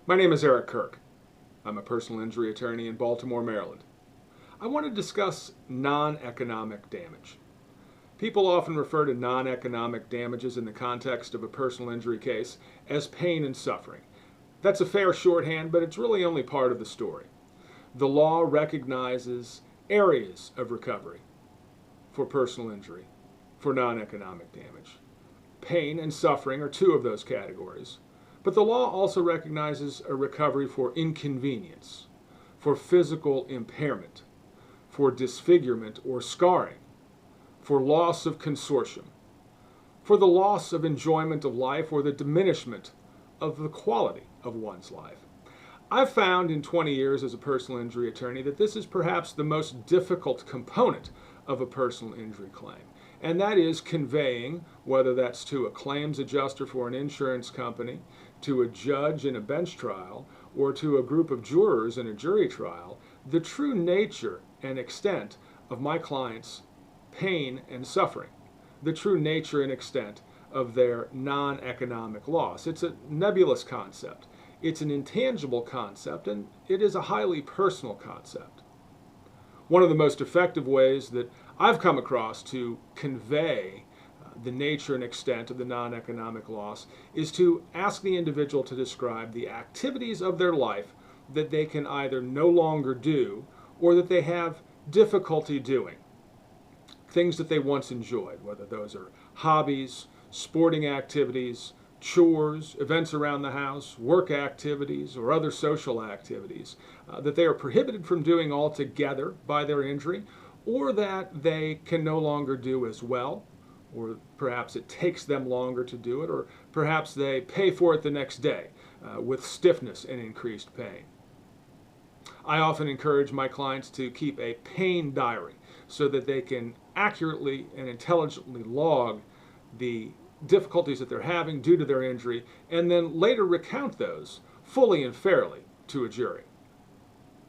My name is Eric Kirk. I'm a personal injury attorney in Baltimore, Maryland. I want to discuss non-economic damage. People often refer to non-economic damages in the context of a personal injury case as pain and suffering. That's a fair shorthand, but it's really only part of the story. The law recognizes areas of recovery for personal injury, for non-economic damage. Pain and suffering are two of those categories. But the law also recognizes a recovery for inconvenience, for physical impairment, for disfigurement or scarring, for loss of consortium, for the loss of enjoyment of life or the diminishment of the quality of one's life. I've found in 20 years as a personal injury attorney that this is perhaps the most difficult component of a personal injury claim, and that is conveying, whether that's to a claims adjuster for an insurance company, to a judge in a bench trial, or to a group of jurors in a jury trial, the true nature and extent of my client's pain and suffering, the true nature and extent of their non-economic loss. It's a nebulous concept. It's an intangible concept, and it is a highly personal concept. One of the most effective ways that I've come across to convey the nature and extent of the non-economic loss is to ask the individual to describe the activities of their life that they can either no longer do or that they have difficulty doing. Things that they once enjoyed, whether those are hobbies, sporting activities, chores, events around the house, work activities, or other social activities that they are prohibited from doing altogether by their injury, or that they can no longer do as well, or perhaps it takes them longer to do it, or perhaps they pay for it the next day with stiffness and increased pain. I often encourage my clients to keep a pain diary so that they can accurately and intelligently log the difficulties that they're having due to their injury, and then later recount those fully and fairly to a jury.